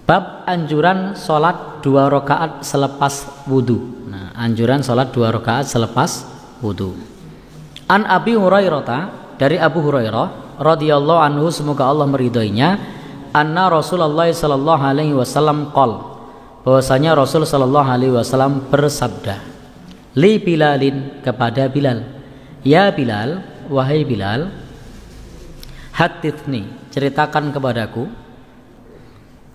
Bab anjuran sholat 2 rakaat selepas wudu. Nah, anjuran sholat 2 rakaat selepas wudu. An Abi Hurairah, dari Abu Hurairah radhiyallahu anhu, semoga Allah meridhoinya, anna Rasulullah sallallahu alaihi wasallam qol, bahwasanya Rasul sallallahu alaihi wasallam bersabda, li Bilalin, kepada Bilal, ya Bilal, wahai Bilal, hadithni, ceritakan kepadaku.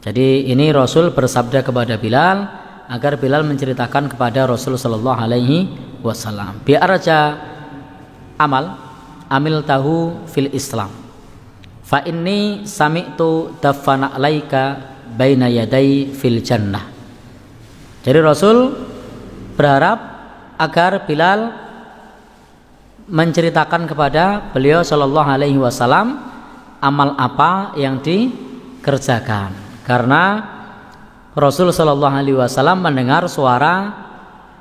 Jadi ini Rasul bersabda kepada Bilal agar Bilal menceritakan kepada Rasul sallallahu alaihi wasallam. Biar aja amil tahu fil Islam. Fa inni sami'tu dafana alaika baina yadai fil jannah. Jadi Rasul berharap agar Bilal menceritakan kepada beliau sallallahu alaihi wasallam amal apa yang dikerjakan. Karena Rasul sallallahu alaihi wasallam mendengar suara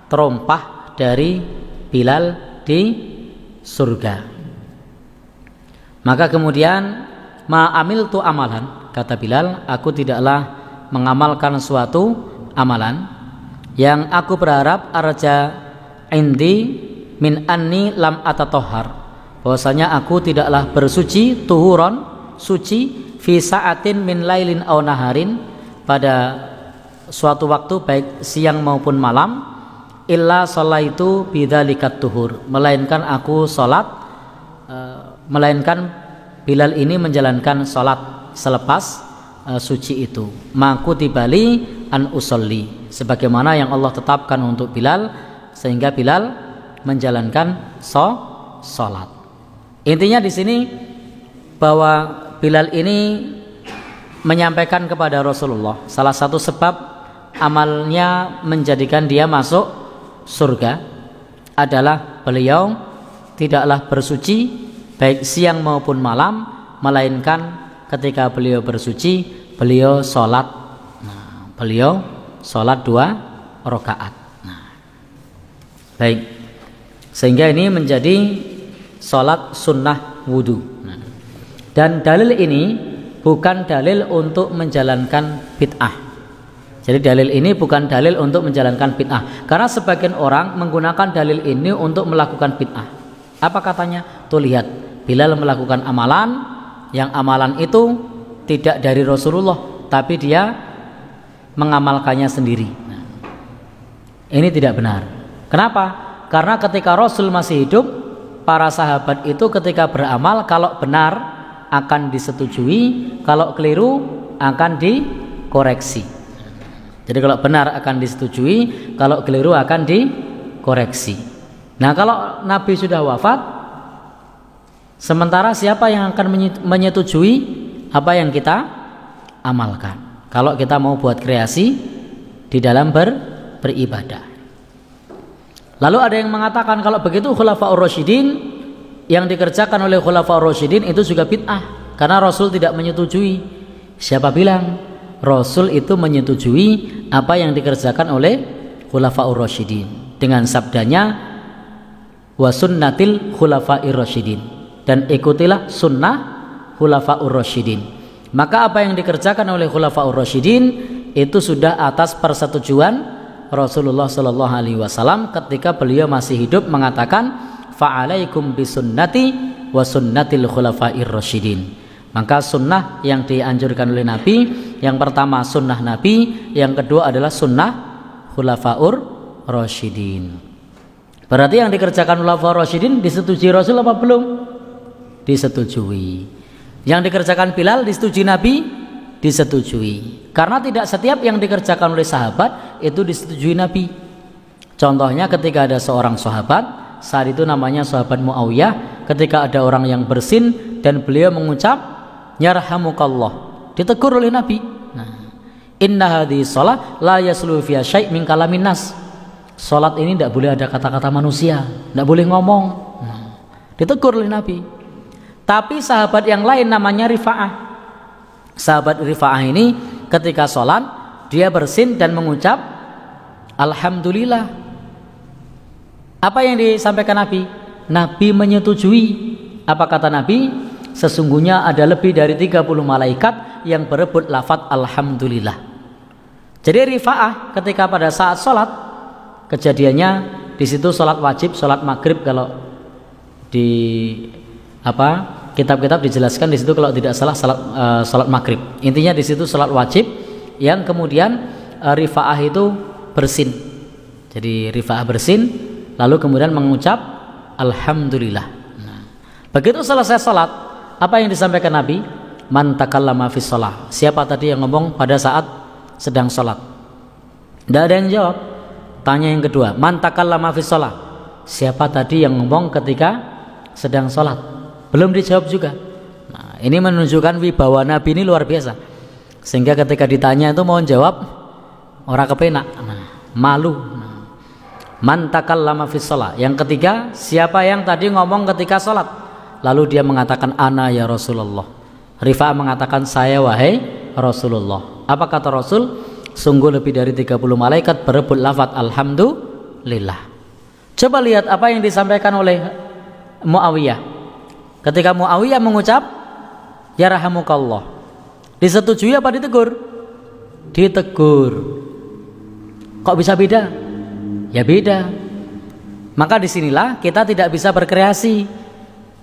terompah dari Bilal di surga. Maka kemudian ma'amiltu amalan, kata Bilal, aku tidaklah mengamalkan suatu amalan yang aku berharap arja indi min anni lam atatohar, bahwasanya aku tidaklah bersuci tuhuron, suci, fi sa'atin min lailin aw naharin, pada suatu waktu baik siang maupun malam, illa sholaitu bidzalikat tuhur, melainkan aku sholat, melainkan Bilal ini menjalankan sholat selepas suci itu, maku tibali an usolli, sebagaimana yang Allah tetapkan untuk Bilal, sehingga Bilal menjalankan sholat. Intinya di sini bahwa Bilal ini menyampaikan kepada Rasulullah salah satu sebab amalnya menjadikan dia masuk surga adalah beliau tidaklah bersuci baik siang maupun malam, melainkan ketika beliau bersuci beliau sholat. Nah, beliau sholat 2 rakaat. Nah, baik, sehingga ini menjadi sholat sunnah wudu. Dan dalil ini bukan dalil untuk menjalankan bid'ah. Jadi dalil ini bukan dalil untuk menjalankan bid'ah, karena sebagian orang menggunakan dalil ini untuk melakukan bid'ah. Apa katanya? Tuh lihat, Bilal melakukan amalan yang amalan itu tidak dari Rasulullah, tapi dia mengamalkannya sendiri. Nah, ini tidak benar. Kenapa? Karena ketika Rasul masih hidup, para sahabat itu ketika beramal, kalau benar akan disetujui, kalau keliru akan dikoreksi. Jadi kalau benar akan disetujui, kalau keliru akan dikoreksi. Nah, kalau Nabi sudah wafat, sementara siapa yang akan menyetujui apa yang kita amalkan? Kalau kita mau buat kreasi di dalam beribadah. Lalu ada yang mengatakan kalau begitu Khulafaur Rasyidin, yang dikerjakan oleh Khulafaur Rasyidin itu juga bid'ah, karena Rasul tidak menyetujui. Siapa bilang? Rasul itu menyetujui apa yang dikerjakan oleh Khulafaur Rasyidin dengan sabdanya wa sunnatil khulafair rasyidin, dan ikutilah sunnah Khulafaur Rasyidin. Maka apa yang dikerjakan oleh Khulafaur Rasyidin itu sudah atas persetujuan Rasulullah sallallahu alaihi wasallam ketika beliau masih hidup, mengatakan fa'alaikum bisunnati wa sunnatil khulafair rasyidin. Maka sunnah yang dianjurkan oleh Nabi, yang pertama sunnah Nabi, yang kedua adalah sunnah khulafaur rasyidin. Berarti yang dikerjakan khulafaur rasyidin disetujui Rasul apa belum? Disetujui. Yang dikerjakan Bilal disetujui Nabi? Disetujui. Karena tidak setiap yang dikerjakan oleh sahabat itu disetujui Nabi. Contohnya ketika ada seorang sahabat, saat itu namanya sahabat Muawiyah, ketika ada orang yang bersin dan beliau mengucap yarhamukallah, ditegur oleh Nabi. Nah, inna hadhihi shalah la yasluhu fiha syai' min kalamin nas. Salat ini tidak boleh ada kata-kata manusia, tidak boleh ngomong. Nah, ditegur oleh Nabi. Tapi sahabat yang lain namanya Rifa'ah. Sahabat Rifa'ah ini ketika salat dia bersin dan mengucap alhamdulillah. Apa yang disampaikan Nabi? Nabi menyetujui. Apa kata Nabi? Sesungguhnya ada lebih dari 30 malaikat yang berebut lafaz alhamdulillah. Jadi rifa'ah ketika pada saat sholat, kejadiannya di situ sholat wajib, sholat maghrib kalau di kitab-kitab dijelaskan di situ kalau tidak salah sholat maghrib. Intinya di situ sholat wajib yang kemudian rifa'ah itu bersin. Jadi rifa'ah bersin, lalu kemudian mengucap alhamdulillah. Nah, begitu selesai sholat, apa yang disampaikan Nabi? Man takallama fi sholat. Siapa tadi yang ngomong pada saat sedang sholat? Tidak ada yang jawab. Tanya yang kedua, man takallama fi sholat. Siapa tadi yang ngomong ketika sedang sholat? Belum dijawab juga. Nah, ini menunjukkan wibawa Nabi ini luar biasa. Sehingga ketika ditanya itu mau jawab orang kepenak, malu. Man takallama fi sholat. Yang ketiga, siapa yang tadi ngomong ketika sholat? Lalu dia mengatakan ana ya Rasulullah. Rifa'ah mengatakan saya wahai Rasulullah. Apa kata Rasul? Sungguh lebih dari 30 malaikat berebut lafaz alhamdulillah. Coba lihat apa yang disampaikan oleh Muawiyah. Ketika Muawiyah mengucap ya rahamukallah, disetujui apa ditegur? Ditegur. Kok bisa beda? Ya beda. Maka disinilah kita tidak bisa berkreasi.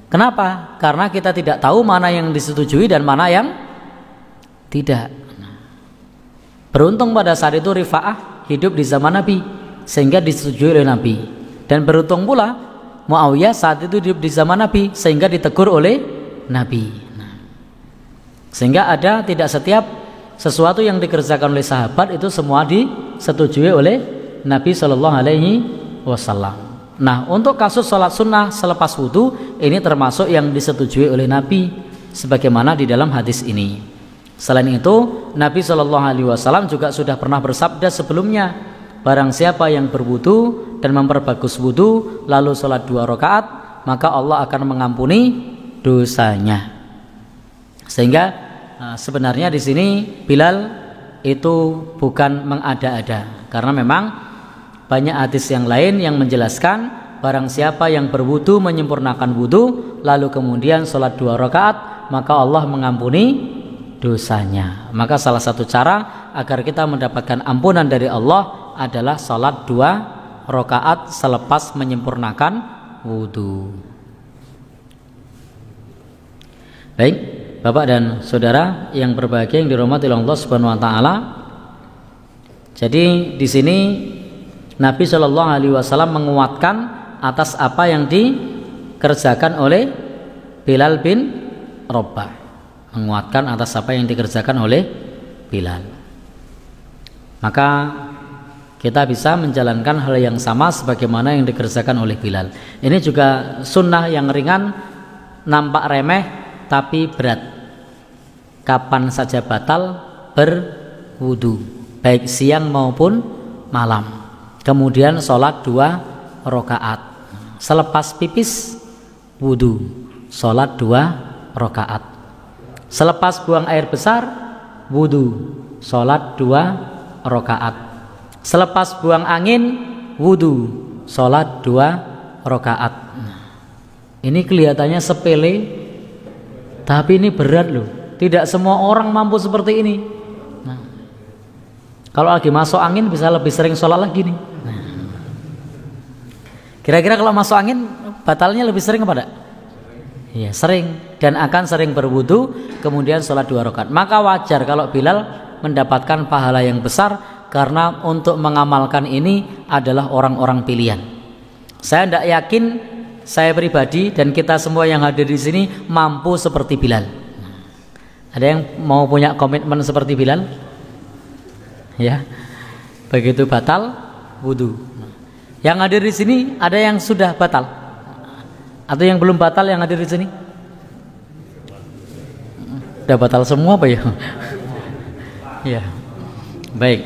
Kenapa? Karena kita tidak tahu mana yang disetujui dan mana yang tidak. Beruntung pada saat itu Rifa'ah hidup di zaman Nabi sehingga disetujui oleh Nabi. Dan beruntung pula Muawiyah saat itu hidup di zaman Nabi sehingga ditegur oleh Nabi. Sehingga ada tidak setiap sesuatu yang dikerjakan oleh sahabat itu semua disetujui oleh Nabi Shallallahu Alaihi Wasallam. Nah, untuk kasus sholat sunnah selepas wudhu ini termasuk yang disetujui oleh Nabi sebagaimana di dalam hadis ini. Selain itu, Nabi Shallallahu Alaihi Wasallam juga sudah pernah bersabda sebelumnya, barang siapa yang berwudhu dan memperbagus wudhu lalu sholat 2 rakaat, maka Allah akan mengampuni dosanya. Sehingga sebenarnya di sini Bilal itu bukan mengada-ada, karena memang banyak hadis yang lain yang menjelaskan barang siapa yang berwudu menyempurnakan wudu lalu kemudian sholat 2 rakaat maka Allah mengampuni dosanya. Maka salah satu cara agar kita mendapatkan ampunan dari Allah adalah sholat 2 rakaat selepas menyempurnakan wudu. Baik, Bapak dan Saudara yang berbahagia yang dirahmati oleh Allah Subhanahu wa taala. Jadi di sini Nabi Shallallahu Alaihi Wasallam menguatkan atas apa yang dikerjakan oleh Bilal bin Rabah, menguatkan atas apa yang dikerjakan oleh Bilal. Maka kita bisa menjalankan hal yang sama sebagaimana yang dikerjakan oleh Bilal. Ini juga sunnah yang ringan, nampak remeh tapi berat. Kapan saja batal berwudu, baik siang maupun malam. Kemudian sholat 2 rakaat. Selepas pipis wudu, sholat 2 rakaat. Selepas buang air besar wudu, sholat 2 rakaat. Selepas buang angin wudu, sholat 2 rakaat. Ini kelihatannya sepele, tapi ini berat loh. Tidak semua orang mampu seperti ini. Kalau lagi masuk angin bisa lebih sering sholat lagi nih. Kira-kira kalau masuk angin batalnya lebih sering apa enggak? Iya, sering, dan akan sering berwudu kemudian sholat 2 rakaat. Maka wajar kalau Bilal mendapatkan pahala yang besar karena untuk mengamalkan ini adalah orang-orang pilihan. Saya tidak yakin saya pribadi dan kita semua yang hadir di sini mampu seperti Bilal. Ada yang mau punya komitmen seperti Bilal? Ya, begitu batal wudu. Yang hadir di sini ada yang sudah batal atau yang belum batal yang hadir di sini? Sudah batal semua apa ya? Ya, baik.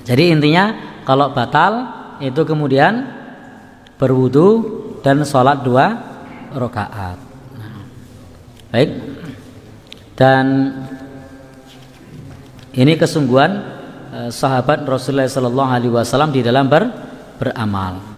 Jadi intinya kalau batal itu kemudian berwudu dan sholat 2 rakaat. Baik. Dan ini kesungguhan sahabat Rasulullah SAW di dalam beramal.